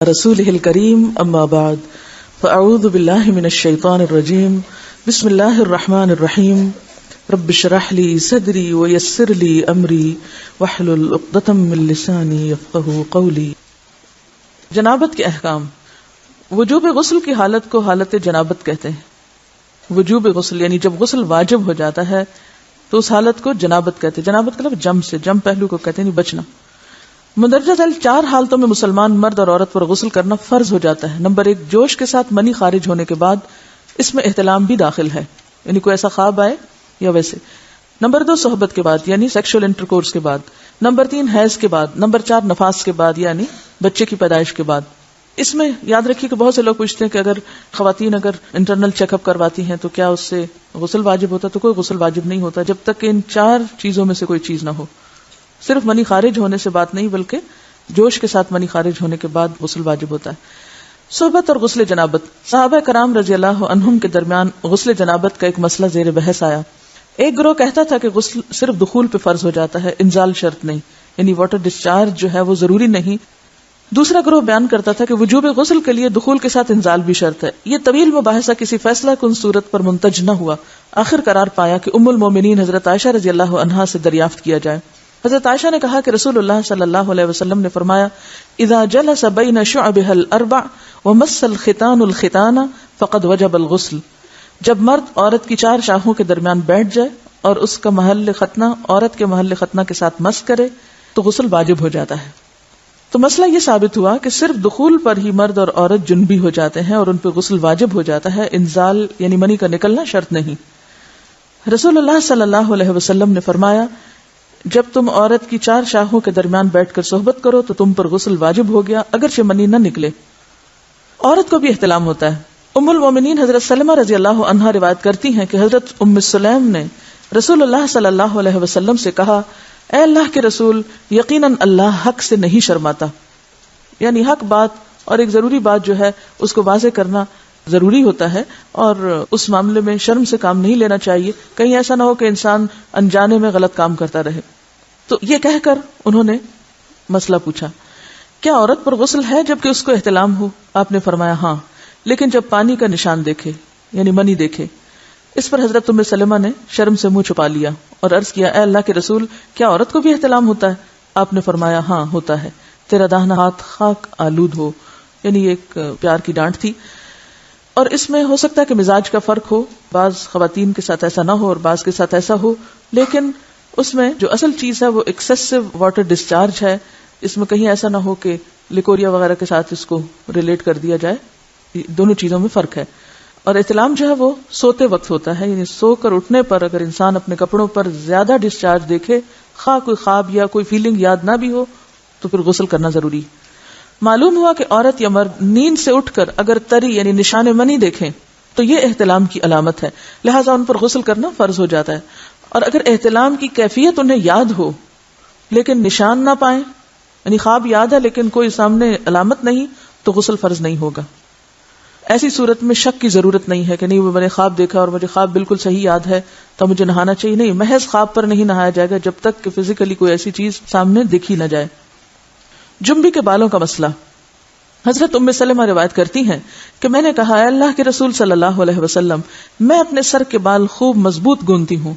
رسوله الكريم اما بعد فاعوذ بالله من الشيطان الرجيم بسم الله الرحمن الرحيم رب اشرح لي صدري ويسر لي امري واحلل عقدة من لساني يفقهوا قولي. جنابت کے احکام. وجوب غسل کی حالت کو حالت جنابت کہتے ہیں. وجوب غسل یعنی جب غسل واجب ہو جاتا ہے تو اس حالت کو جنابت کہتے ہیں. جنابت کا لفظ جم سے، جم پہلو کو کہتے ہیں، بچنا. مندرجہ ذیل 4 حالتوں میں مسلمان مرد اور عورت پر غسل کرنا فرض ہو جاتا ہے. نمبر 1، جوش کے ساتھ منی خارج ہونے کے بعد، اس میں احتلام بھی داخل ہے، یعنی کوئی ایسا خواب آئے یا ویسے. نمبر 2، صحبت کے بعد یعنی سیکشل انٹرکورس کے بعد. نمبر 3، حیض کے بعد. نمبر 4، نفاس کے بعد یعنی بچے کی پیدائش کے بعد. اس میں یاد رکھیے کہ بہت سے لوگ پوچھتے ہیں کہ اگر خواتین انٹرنل چیک اپ کرواتی ہیں تو کیا اس سے غسل واجب ہوتا؟ تو کوئی غسل واجب نہیں ہوتا جب تک کہ ان 4 چیزوں میں سے کوئی چیز نہ ہو. صرف منی خارج ہونے سے بات نہیں، بلکہ جوش کے ساتھ منی خارج ہونے کے بعد غسل واجب ہوتا ہے. صحبت اور غسل جنابت. صحابہ کرام رضی اللہ عنہم کے درمیان غسل جنابت کا ایک مسئلہ زیر بحث آیا. ایک گروہ کہتا تھا کہ غسل صرف دخول پہ فرض ہو جاتا ہے، انزال شرط نہیں، یعنی واٹر ڈسچارج جو ہے وہ ضروری نہیں. دوسرا گروہ بیان کرتا تھا کہ وجوب غسل کے لیے دخول کے ساتھ انزال بھی شرط ہے. یہ طویل مباحثہ کسی فیصلہ کن صورت پر منتج نہ ہوا. آخر قرار پایا کہ ام المومنین حضرت عائشہ رضی اللہ عنہا سے دریافت کیا جائے. حضرت عائشہ نے کہا کہ رسول اللہ صلی اللہ علیہ وسلم نے فرمایا، اذا جلس بین شعبها الاربع ومس الختان الختان فقد وجب الغسل. جب مرد عورت کی 4 شاخوں کے درمیان بیٹھ جائے اور اس کا محل ختنہ عورت کے محل ختنہ کے ساتھ مس کرے تو غسل واجب ہو جاتا ہے. تو مسئلہ یہ ثابت ہوا کہ صرف دخول پر ہی مرد اور عورت جنبی ہو جاتے ہیں اور ان پہ غسل واجب ہو جاتا ہے، انزال یعنی منی کا نکلنا شرط نہیں. رسول اللہ صلی اللہ علیہ وسلم نے فرمایا، جب تم عورت کی 4 شاخوں کے درمیان بیٹھ کر صحبت کرو تو تم پر غسل واجب ہو گیا اگرچہ منی نہ نکلے. عورت کو بھی احتلام ہوتا ہے. ام المومنین حضرت سلمہ رضی اللہ عنہا روایت کرتی ہیں کہ حضرت ام سلیم نے رسول اللہ صلی اللہ علیہ وسلم سے کہا، اے اللہ کے رسول، یقیناً اللہ حق سے نہیں شرماتا. یعنی حق بات اور ایک ضروری بات جو ہے اس کو واضح کرنا ضروری ہوتا ہے، اور اس معاملے میں شرم سے کام نہیں لینا چاہیے، کہیں ایسا نہ ہو کہ انسان انجانے میں غلط کام کرتا رہے. تو یہ کہہ کر انہوں نے مسئلہ پوچھا، کیا عورت پر غسل ہے جبکہ اس کو احتلام ہو؟ آپ نے فرمایا ہاں، لیکن جب پانی کا نشان دیکھے یعنی منی دیکھے. اس پر حضرت ام سلمہ نے شرم سے منہ چھپا لیا اور عرض کیا، اے اللہ کے رسول، کیا عورت کو بھی احتلام ہوتا ہے؟ آپ نے فرمایا ہاں ہوتا ہے، تیرا داہنا ہاتھ خاک آلود ہو. یعنی ایک پیار کی ڈانٹ تھی. اور اس میں ہو سکتا ہے کہ مزاج کا فرق ہو، بعض خواتین کے ساتھ ایسا نہ ہو اور بعض کے ساتھ ایسا ہو، لیکن اس میں جو اصل چیز ہے وہ ایکسیسو واٹر ڈسچارج ہے. اس میں کہیں ایسا نہ ہو کہ لیکوریا وغیرہ کے ساتھ اس کو ریلیٹ کر دیا جائے. دونوں چیزوں میں فرق ہے. اور احتلام جو ہے وہ سوتے وقت ہوتا ہے، یعنی سو کر اٹھنے پر اگر انسان اپنے کپڑوں پر زیادہ ڈسچارج دیکھے، خواہ کوئی خواب یا کوئی فیلنگ یاد نہ بھی ہو، تو پھر غسل کرنا ضروری. معلوم ہوا کہ عورت یا مرد نیند سے اٹھ کر اگر تری یعنی نشان منی دیکھیں تو یہ احتلام کی علامت ہے، لہٰذا ان پر غسل کرنا فرض ہو جاتا ہے. اور اگر احتلام کی کیفیت انہیں یاد ہو لیکن نشان نہ پائیں، یعنی خواب یاد ہے لیکن کوئی سامنے علامت نہیں، تو غسل فرض نہیں ہوگا. ایسی صورت میں شک کی ضرورت نہیں ہے کہ نہیں وہ میں نے خواب دیکھا اور مجھے خواب بالکل صحیح یاد ہے تو مجھے نہانا چاہیے. نہیں، محض خواب پر نہیں نہایا جائے گا جب تک کہ فزیکلی کوئی ایسی چیز سامنے دیکھی نہ جائے. جنبی کے بالوں کا مسئلہ. حضرت ام سلمہ روایت کرتی ہیں کہ میں نے کہا، اے اللہ کے رسول صلی اللہ علیہ وسلم، میں اپنے سر کے بال خوب مضبوط گونتی ہوں،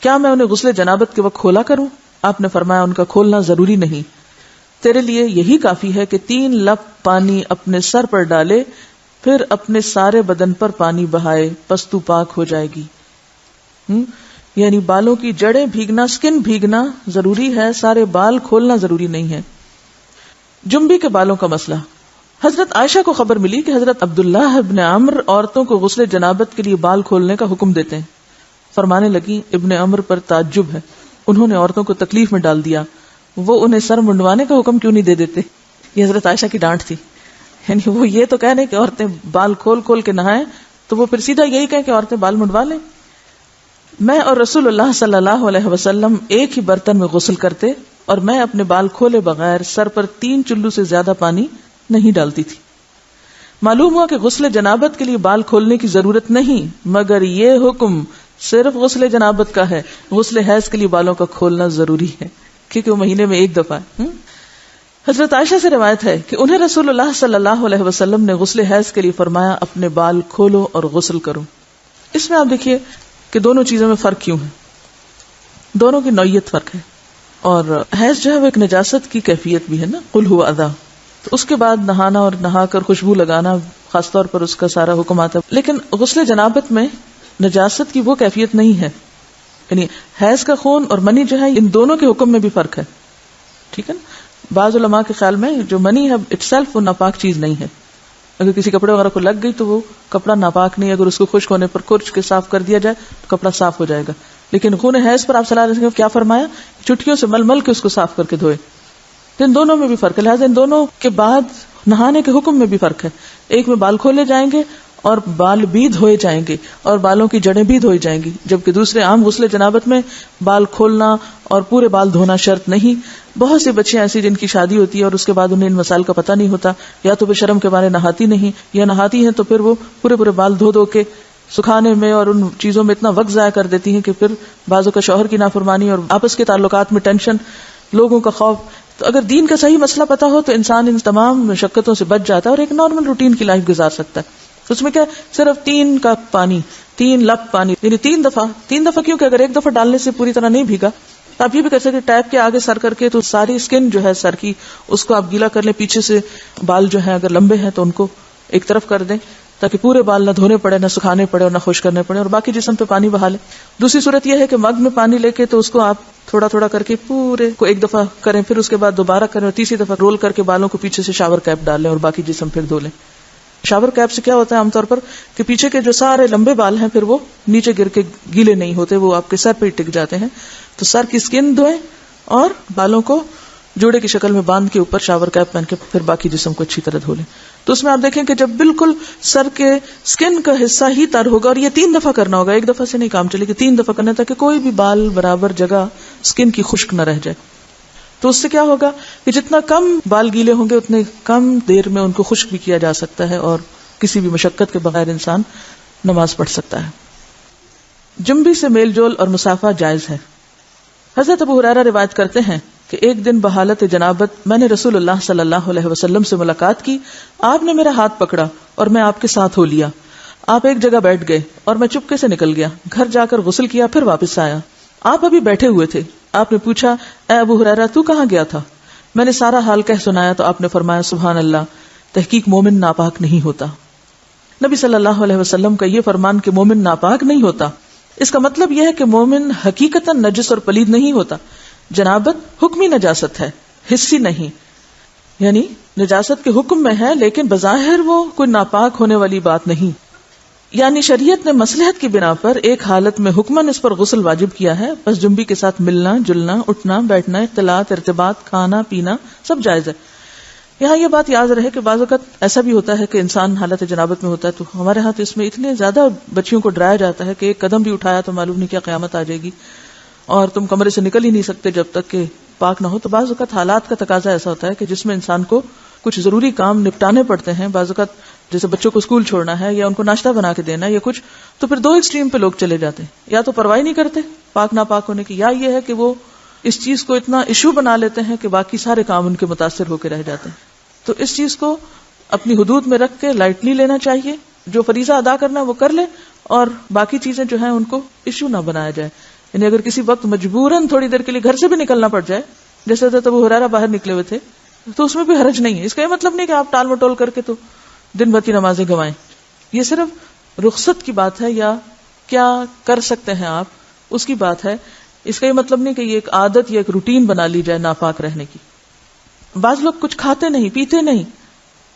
کیا میں انہیں غسل جنابت کے وقت کھولا کروں؟ آپ نے فرمایا، ان کا کھولنا ضروری نہیں، تیرے لیے یہی کافی ہے کہ 3 لپ پانی اپنے سر پر ڈالے، پھر اپنے سارے بدن پر پانی بہائے، پس تو پاک ہو جائے گی. یعنی بالوں کی جڑیں بھیگنا، سکن بھیگنا ضروری ہے، سارے بال کھولنا ضروری نہیں ہے. جنبی کے بالوں کا مسئلہ. حضرت عائشہ کو خبر ملی کہ حضرت عبداللہ ابن عمر عورتوں کو غسل جنابت کے لیے بال کھولنے کا حکم دیتے ہیں. فرمانے لگی، ابن عمر پر تعجب ہے، انہوں نے عورتوں کو تکلیف میں ڈال دیا، وہ انہیں سر منڈوانے کا حکم کیوں نہیں دے دیتے؟ یہ حضرت عائشہ کی ڈانٹ تھی. یعنی وہ یہ تو کہہ رہے کہ عورتیں بال کھول کھول کے نہائیں، تو وہ پھر سیدھا یہی کہیں کہ عورتیں بال منڈوا لیں. میں اور رسول اللہ صلی اللہ علیہ وسلم ایک ہی برتن میں غسل کرتے اور میں اپنے بال کھولے بغیر سر پر 3 چلو سے زیادہ پانی نہیں ڈالتی تھی. معلوم ہوا کہ غسل جنابت کے لیے بال کھولنے کی ضرورت نہیں، مگر یہ حکم صرف غسل جنابت کا ہے. غسل حیض کے لیے بالوں کا کھولنا ضروری ہے کیونکہ وہ مہینے میں 1 دفعہ. حضرت عائشہ سے روایت ہے کہ انہیں رسول اللہ صلی اللہ علیہ وسلم نے غسل حیض کے لیے فرمایا اپنے بال کھولو اور غسل کرو. اس میں آپ دیکھیے کہ دونوں چیزوں میں فرق کیوں ہے, دونوں کی نوعیت فرق ہے. اور حیض جو ہے وہ ایک نجاست کی کیفیت بھی ہے نا, قل هو اذى, تو اس کے بعد نہانا اور نہا کر خوشبو لگانا خاص طور پر اس کا سارا حکم آتا ہے. لیکن غسل جنابت میں نجاست کی وہ کیفیت نہیں ہے, یعنی حیض کا خون اور منی جو ہے ان دونوں کے حکم میں بھی فرق ہے. ٹھیک ہے نا. بعض علماء کے خیال میں جو منی ہے اٹ سیلف وہ ناپاک چیز نہیں ہے. اگر کسی کپڑے وغیرہ کو لگ گئی تو وہ کپڑا ناپاک نہیں, اگر اس کو خشک ہونے پر کھرچ کے صاف کر دیا جائے تو کپڑا صاف ہو جائے گا. لیکن خون حیض پر آپ صلی اللہ علیہ وسلم کیا فرمایا, چٹکیوں سے مل مل کے اس کو صاف کر کے دھوئے. تو ان دونوں میں بھی فرق ہے, لہٰذا ان دونوں کے بعد نہانے کے حکم میں بھی فرق ہے. ایک میں بال کھولے جائیں گے اور بال بھی دھوئے جائیں گے اور بالوں کی جڑیں بھی دھوئی جائیں گی, جبکہ دوسرے عام غسل جنابت میں بال کھولنا اور پورے بال دھونا شرط نہیں. بہت سی بچیاں ایسی جن کی شادی ہوتی ہے اور اس کے بعد انہیں ان مسائل کا پتہ نہیں ہوتا, یا تو وہ شرم کے مارے نہاتی نہیں, یا نہاتی ہیں تو پھر وہ پورے بال دھو کے سکھانے میں اور ان چیزوں میں اتنا وقت ضائع کر دیتی ہیں کہ پھر بعضوں کا شوہر کی نافرمانی اور آپس کے تعلقات میں ٹینشن, لوگوں کا خوف. تو اگر دین کا صحیح مسئلہ پتا ہو تو انسان ان تمام مشقتوں سے بچ جاتا ہے اور ایک نارمل روٹین کی لائف گزار سکتا ہے. اس میں کیا صرف 3 کپ پانی, 3 لپ پانی, یعنی 3 دفعہ کیوں کہ اگر ایک دفعہ ڈالنے سے پوری طرح نہیں بھیگا تو آپ یہ بھی کر سکتے ٹیپ کے آگے سر کر کے تو ساری اسکن جو ہے سر کی اس کو آپ گیلا کر لیں, پیچھے سے بال جو ہیں اگر لمبے ہیں تو ان کو ایک طرف کر دیں تاکہ پورے بال نہ دھونے پڑے, نہ سکھانے پڑے اور نہ خشک کرنے پڑے, اور باقی جسم پہ پانی بہا لیں. دوسری صورت یہ ہے کہ مگ میں پانی لے کے تو اس کو آپ تھوڑا کر کے پورے کو ایک دفعہ کریں, پھر اس کے بعد دوبارہ کریں اور تیسری دفعہ رول کر کے بالوں کو پیچھے سے شاور کیپ ڈال لیں اور باقی جسم پھر دھو لیں. شاور کیپ سے کیا ہوتا ہے عام طور پر کہ پیچھے کے جو سارے لمبے بال ہیں پھر وہ نیچے گر کے گیلے نہیں ہوتے, وہ آپ کے سر پہ ٹک جاتے ہیں. تو سر کی اسکن دھوئیں اور بالوں کو جوڑے کی شکل میں باندھ کے اوپر شاور کیپ پہن کے پھر باقی جسم کو اچھی طرح دھو لیں. تو اس میں آپ دیکھیں کہ جب بالکل سر کے اسکن کا حصہ ہی تر ہوگا, اور یہ 3 دفعہ کرنا ہوگا, ایک دفعہ سے نہیں کام چلے گا, 3 دفعہ کرنا تاکہ کوئی بھی بال برابر جگہ اسکن کی خشک نہ رہ جائے. تو اس سے کیا ہوگا کہ جتنا کم بال گیلے ہوں گے اتنے کم دیر میں ان کو خشک بھی کیا جا سکتا ہے اور کسی بھی مشقت کے بغیر انسان نماز پڑھ سکتا ہے. جنبی سے میل جول اور مسافہ جائز ہے. حضرت ابو ہریرہ روایت کرتے ہیں کہ ایک دن بحالت جنابت میں نے رسول اللہ صلی اللہ علیہ وسلم سے ملاقات کی. آپ نے میرا ہاتھ پکڑا اور میں آپ کے ساتھ ہو لیا. آپ ایک جگہ بیٹھ گئے اور میں چپکے سے نکل گیا. گھر جا کر غسل کیا, پھر واپس آیا. آپ ابھی بیٹھے ہوئے تھے. آپ نے پوچھا, اے ابو ہریرہ تو کہاں گیا تھا؟ میں نے سارا حال کہہ سنایا تو آپ نے فرمایا, سبحان اللہ, تحقیق مومن ناپاک نہیں ہوتا. نبی صلی اللہ علیہ وسلم کا یہ فرمان کہ مومن ناپاک نہیں ہوتا, اس کا مطلب یہ ہے کہ مومن حقیقتاً نجس اور پلید نہیں ہوتا. جنابت حکمی نجاست ہے, حصی نہیں, یعنی نجاست کے حکم میں ہے لیکن بظاہر وہ کوئی ناپاک ہونے والی بات نہیں. یعنی شریعت نے مصلحت کی بنا پر ایک حالت میں حکماً اس پر غسل واجب کیا ہے, بس جنبی کے ساتھ ملنا جلنا, اٹھنا بیٹھنا, اختلاط, ارتباط, کھانا پینا سب جائز ہے. یہاں یہ بات یاد رہے کہ بعض اوقات ایسا بھی ہوتا ہے کہ انسان حالت جنابت میں ہوتا ہے, تو ہمارے ہاں تو اس میں اتنے زیادہ بچیوں کو ڈرایا جاتا ہے کہ ایک قدم بھی اٹھایا تو معلوم نہیں کیا قیامت آ جائے گی اور تم کمرے سے نکل ہی نہیں سکتے جب تک کہ پاک نہ ہو. تو بعض اوقات حالات کا تقاضا ایسا ہوتا ہے کہ جس میں انسان کو کچھ ضروری کام نپٹانے پڑتے ہیں. بعض اوقات جیسے بچوں کو اسکول چھوڑنا ہے یا ان کو ناشتہ بنا کے دینا یا کچھ, تو پھر 2 ایکسٹریم پہ لوگ چلے جاتے ہیں, یا تو پرواہ نہیں کرتے پاک ناپاک ہونے کی, یا یہ ہے کہ وہ اس چیز کو اتنا ایشو بنا لیتے ہیں کہ باقی سارے کام ان کے متاثر ہو کے رہ جاتے ہیں. تو اس چیز کو اپنی حدود میں رکھ کے لائٹلی لینا چاہیے. جو فریضہ ادا کرنا وہ کر لے اور باقی چیزیں جو ہیں ان کو ایشو نہ بنایا جائے. یعنی اگر کسی وقت مجبوراً تھوڑی دیر کے لیے گھر سے بھی نکلنا پڑ جائے, جیسے حضرت ابو ہریرہ باہر نکلے ہوئے تھے, تو اس میں بھی حرج نہیں ہے. اس کا یہ مطلب نہیں کہ آپ ٹال مٹول کر کے تو دن بھر کی نمازیں گنوائیں. یہ صرف رخصت کی بات ہے یا کیا کر سکتے ہیں آپ, اس کی بات ہے. اس کا یہ مطلب نہیں کہ یہ ایک عادت یا ایک روٹین بنا لی جائے ناپاک رہنے کی. بعض لوگ کچھ کھاتے نہیں پیتے نہیں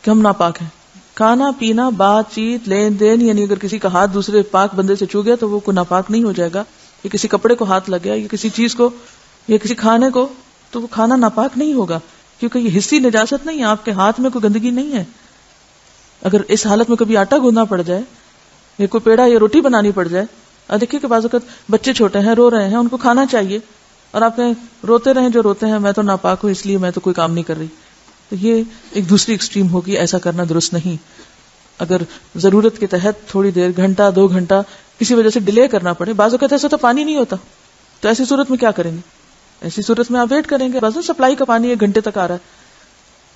کہ ہم ناپاک ہیں. کھانا پینا, بات چیت, لین دین, یعنی اگر کسی کا ہاتھ دوسرے پاک بندے سے چھو گیا تو وہ کوئی ناپاک نہیں ہو جائے گا. یا کسی کپڑے کو ہاتھ لگ گیا یا کسی چیز کو یا کسی کھانے کو, تو وہ کھانا ناپاک نہیں ہوگا کیونکہ یہ حصی نجاست نہیں ہے. آپ کے ہاتھ میں کوئی گندگی نہیں ہے. اگر اس حالت میں کبھی آٹا گوندنا پڑ جائے یا کوئی پیڑا یا روٹی بنانی پڑ جائے, دیکھیے کہ بعض اوقات بچے چھوٹے ہیں, رو رہے ہیں, ان کو کھانا چاہیے, اور آپ کہیں روتے رہیں جو روتے ہیں, میں تو ناپاک ہوں اس لیے میں تو کوئی کام نہیں کر رہی. تو یہ ایک دوسری ایکسٹریم ہوگی, ایسا کرنا درست نہیں. اگر ضرورت کے تحت تھوڑی دیر, گھنٹہ 2 گھنٹہ کسی وجہ سے ڈیلے کرنا پڑے, بعض اوقات ایسا تو پانی نہیں ہوتا, تو ایسی صورت میں کیا کریں گے؟ ایسی صورت میں آپ ویٹ کریں گے. بعض سپلائی کا پانی 1 گھنٹے تک آ رہا ہے,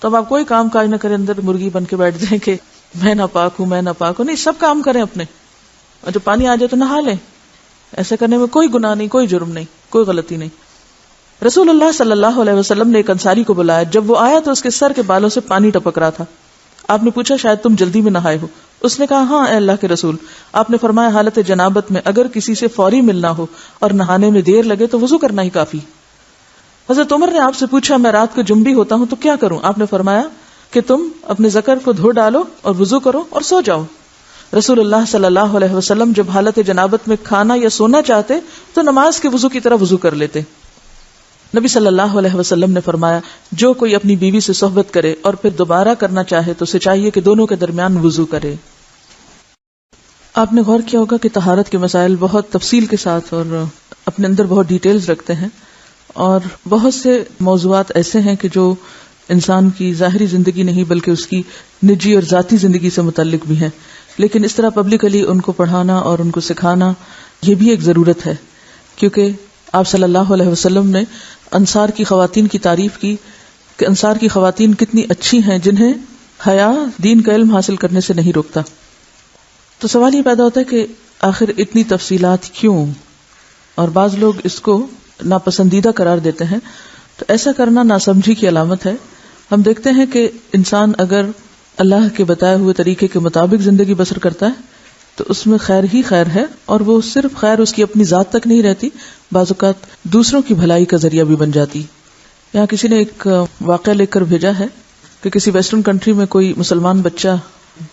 تو اب آپ کوئی کام کاج نہ کریں, اندر مرغی بن کے بیٹھ جائیں کہ میں ناپاک ہوں میں ناپاک ہوں. نہیں, سب کام کریں اپنے, اور جب پانی آ جائے تو نہا لیں. ایسا کرنے میں کوئی گناہ نہیں, کوئی جرم نہیں, کوئی غلطی نہیں. رسول اللہ صلی اللہ علیہ وسلم نے ایک انصاری کو بلایا. جب وہ آیا تو اس کے سر کے بالوں سے پانی ٹپک رہا تھا. آپ نے پوچھا شاید تم جلدی میں نہائے ہو. اس نے کہا ہاں اے اللہ کے رسول. آپ نے فرمایا حالت جنابت میں اگر کسی سے فوری ملنا ہو اور نہانے میں دیر لگے تو وضو کرنا ہی کافی. حضرت عمر نے آپ سے پوچھا میں رات کو جنبی ہوتا ہوں تو کیا کروں؟ آپ نے فرمایا کہ تم اپنے ذکر کو دھو ڈالو اور وضو کرو اور سو جاؤ. رسول اللہ صلی اللہ علیہ وسلم جب حالت جنابت میں کھانا یا سونا چاہتے تو نماز کے وضو کی طرح وضو کر لیتے. نبی صلی اللہ علیہ وسلم نے فرمایا جو کوئی اپنی بیوی سے صحبت کرے اور پھر دوبارہ کرنا چاہے تو اسے چاہیے کہ دونوں کے درمیان وضو کرے. آپ نے غور کیا ہوگا کہ طہارت کے مسائل بہت تفصیل کے ساتھ اور اپنے اندر بہت ڈیٹیلز رکھتے ہیں, اور بہت سے موضوعات ایسے ہیں کہ جو انسان کی ظاہری زندگی نہیں بلکہ اس کی نجی اور ذاتی زندگی سے متعلق بھی ہیں. لیکن اس طرح پبلکلی ان کو پڑھانا اور ان کو سکھانا یہ بھی ایک ضرورت ہے, کیونکہ آپ صلی اللہ علیہ وسلم نے انصار کی خواتین کی تعریف کی کہ انصار کی خواتین کتنی اچھی ہیں جنہیں حیا دین کا علم حاصل کرنے سے نہیں روکتا. تو سوال یہ پیدا ہوتا ہے کہ آخر اتنی تفصیلات کیوں, اور بعض لوگ اس کو ناپسندیدہ قرار دیتے ہیں. تو ایسا کرنا ناسمجھی کی علامت ہے. ہم دیکھتے ہیں کہ انسان اگر اللہ کے بتائے ہوئے طریقے کے مطابق زندگی بسر کرتا ہے تو اس میں خیر ہی خیر ہے, اور وہ صرف خیر اس کی اپنی ذات تک نہیں رہتی, بعض اوقات دوسروں کی بھلائی کا ذریعہ بھی بن جاتی. یہاں کسی نے ایک واقعہ لکھ کر بھیجا ہے کہ کسی ویسٹرن کنٹری میں کوئی مسلمان بچہ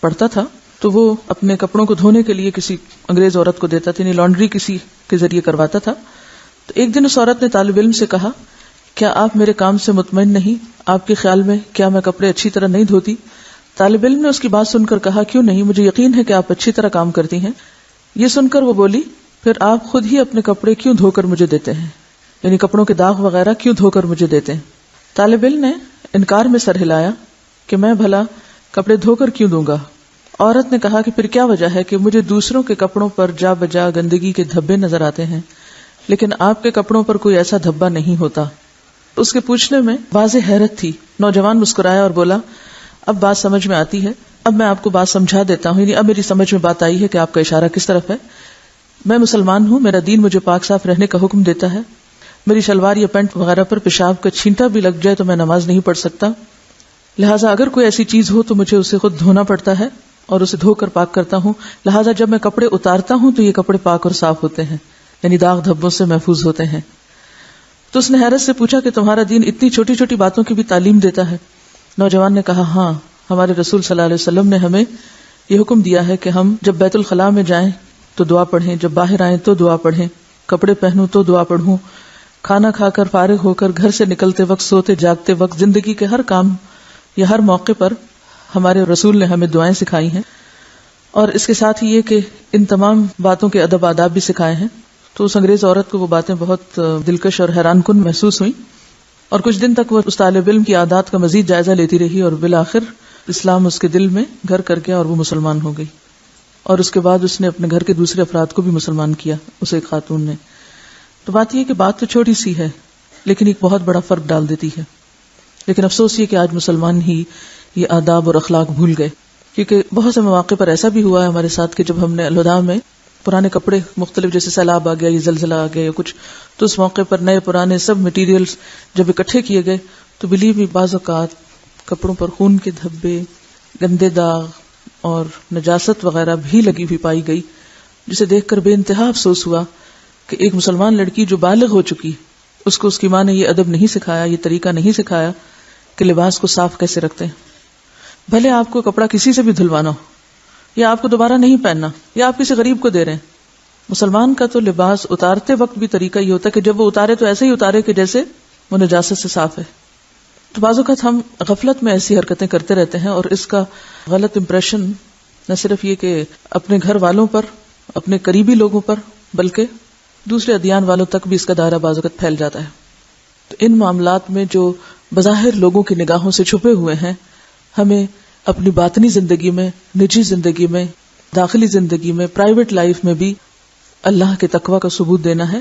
پڑھتا تھا تو وہ اپنے کپڑوں کو دھونے کے لیے کسی انگریز عورت کو دیتا تھا, یعنی لانڈری کسی کے ذریعے کرواتا تھا. تو ایک دن اس عورت نے طالب علم سے کہا کیا آپ میرے کام سے مطمئن نہیں؟ آپ کے خیال میں کیا میں کپڑے اچھی طرح نہیں دھوتی؟ طالب علم نے اس کی بات سن کر کہا کیوں نہیں, مجھے یقین ہے کہ آپ اچھی طرح کام کرتی ہیں. یہ سن کر وہ بولی پھر آپ خود ہی اپنے کپڑے کیوں دھو کر مجھے دیتے ہیں, یعنی کپڑوں کے داغ وغیرہ کیوں دھو کر مجھے دیتے ہیں؟ طالب علم نے انکار میں سر ہلایا کہ میں بھلا کپڑے دھو کر کیوں دوں گا. عورت نے کہا کہ پھر کیا وجہ ہے کہ مجھے دوسروں کے کپڑوں پر جا بجا گندگی کے دھبے نظر آتے ہیں لیکن آپ کے کپڑوں پر کوئی ایسا دھبا نہیں ہوتا. اس کے پوچھنے میں واضح حیرت تھی. نوجوان مسکرایا اور بولا اب بات سمجھ میں آتی ہے, اب میں آپ کو بات سمجھا دیتا ہوں, یعنی اب میری سمجھ میں بات آئی ہے کہ آپ کا اشارہ کس طرف ہے. میں مسلمان ہوں, میرا دین مجھے پاک صاف رہنے کا حکم دیتا ہے. میری شلوار یا پینٹ وغیرہ پر پیشاب کا چھینٹا بھی لگ جائے تو میں نماز نہیں پڑھ سکتا, لہٰذا اگر کوئی ایسی چیز ہو تو مجھے اسے خود دھونا پڑتا ہے اور اسے دھو کر پاک کرتا ہوں. لہٰذا جب میں کپڑے اتارتا ہوں تو یہ کپڑے پاک اور صاف ہوتے ہیں, یعنی داغ دھبوں سے محفوظ ہوتے ہیں. تو اس نے حیرت سے پوچھا کہ تمہارا دین اتنی چھوٹی چھوٹی باتوں کی بھی تعلیم دیتا ہے؟ نوجوان نے کہا ہاں, ہمارے رسول صلی اللہ علیہ وسلم نے ہمیں یہ حکم دیا ہے کہ ہم جب بیت الخلاء میں جائیں تو دعا پڑھیں, جب باہر آئیں تو دعا پڑھیں, کپڑے پہنوں تو دعا پڑھوں, کھانا کھا کر فارغ ہو کر گھر سے نکلتے وقت, سوتے جاگتے وقت, زندگی کے ہر کام یا ہر موقع پر ہمارے رسول نے ہمیں دعائیں سکھائی ہیں. اور اس کے ساتھ ہی یہ کہ ان تمام باتوں کے ادب آداب بھی سکھائے ہیں. تو اس انگریز عورت کو وہ باتیں بہت دلکش اور حیران کن محسوس ہوئیں, اور کچھ دن تک وہ اس طالب علم کی عادات کا مزید جائزہ لیتی رہی, اور بالآخر اسلام اس کے دل میں گھر کر گیا اور وہ مسلمان ہو گئی. اور اس کے بعد اس نے اپنے گھر کے دوسرے افراد کو بھی مسلمان کیا, اسے ایک خاتون نے. تو بات یہ کہ بات تو چھوٹی سی ہے لیکن ایک بہت بڑا فرق ڈال دیتی ہے. لیکن افسوس یہ کہ آج مسلمان ہی یہ آداب اور اخلاق بھول گئے, کیونکہ بہت سے مواقع پر ایسا بھی ہوا ہے ہمارے ساتھ کہ جب ہم نے الوداع میں پرانے کپڑے مختلف, جیسے سیلاب آ گیا یا زلزلہ آ گیا یا کچھ, تو اس موقع پر نئے پرانے سب مٹیریلز جب اکٹھے کیے گئے تو بلیو بھی بعض اوقات کپڑوں پر خون کے دھبے, گندے داغ اور نجاست وغیرہ بھی لگی ہوئی پائی گئی, جسے دیکھ کر بے انتہا افسوس ہوا کہ ایک مسلمان لڑکی جو بالغ ہو چکی, اس کو اس کی ماں نے یہ ادب نہیں سکھایا, یہ طریقہ نہیں سکھایا کہ لباس کو صاف کیسے رکھتے ہیں. بھلے آپ کو کپڑا کسی سے بھی دھلوانا ہو یا آپ کو دوبارہ نہیں پہننا یا آپ کسی غریب کو دے رہے ہیں, مسلمان کا تو لباس اتارتے وقت بھی طریقہ یہ ہوتا ہے کہ جب وہ اتارے تو ایسے ہی اتارے کہ جیسے وہ نجاست سے صاف ہے. تو بعض اوقات ہم غفلت میں ایسی حرکتیں کرتے رہتے ہیں, اور اس کا غلط امپریشن نہ صرف یہ کہ اپنے گھر والوں پر, اپنے قریبی لوگوں پر, بلکہ دوسرے ادیان والوں تک بھی اس کا دائرہ بعض اوقات پھیل جاتا ہے. تو ان معاملات میں جو بظاہر لوگوں کی نگاہوں سے چھپے ہوئے ہیں, ہمیں اپنی باطنی زندگی میں, نجی زندگی میں, داخلی زندگی میں, پرائیویٹ لائف میں بھی اللہ کے تقوی کا ثبوت دینا ہے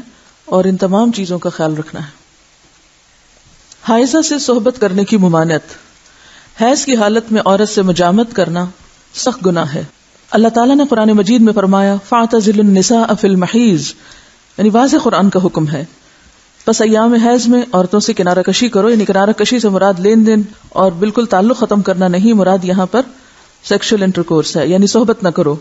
اور ان تمام چیزوں کا خیال رکھنا ہے. حائضہ سے صحبت کرنے کی ممانعت. حیض کی حالت میں عورت سے مجامت کرنا سخت گناہ ہے. اللہ تعالیٰ نے قرآن مجید میں فرمایا فَاعْتَزِلُوا النِّسَاءَ فِي الْمَحِيضِ، یعنی واضح قرآن کا حکم ہے. بس ایام حیض میں عورتوں سے کنارہ کشی کرو، یعنی کنارہ کشی سے مراد لین دین اور بالکل تعلق ختم کرنا نہیں، مراد یہاں پر سیکشل انٹرکورس ہے، یعنی صحبت نہ کرو.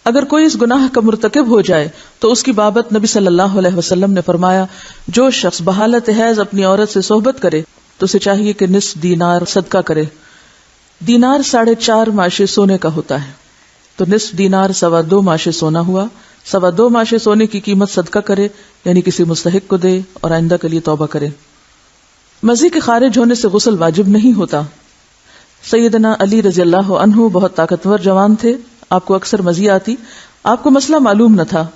اگر کوئی اس گناہ کا مرتکب ہو جائے تو اس کی بابت نبی صلی اللہ علیہ وسلم نے فرمایا جو شخص بحالت حیض اپنی عورت سے صحبت کرے تو اسے چاہیے کہ نصف دینار صدقہ کرے. دینار 4.5 ماشے سونے کا ہوتا ہے، تو نصف دینار 2.25 ماشے سونا ہوا. 2.25 ماشے سونے کی قیمت صدقہ کرے، یعنی کسی مستحق کو دے اور آئندہ کے لیے توبہ کرے. مزی کے خارج ہونے سے غسل واجب نہیں ہوتا. سیدنا علی رضی اللہ عنہ بہت طاقتور جوان تھے، آپ کو اکثر مزی آتی. آپ کو مسئلہ معلوم نہ تھا،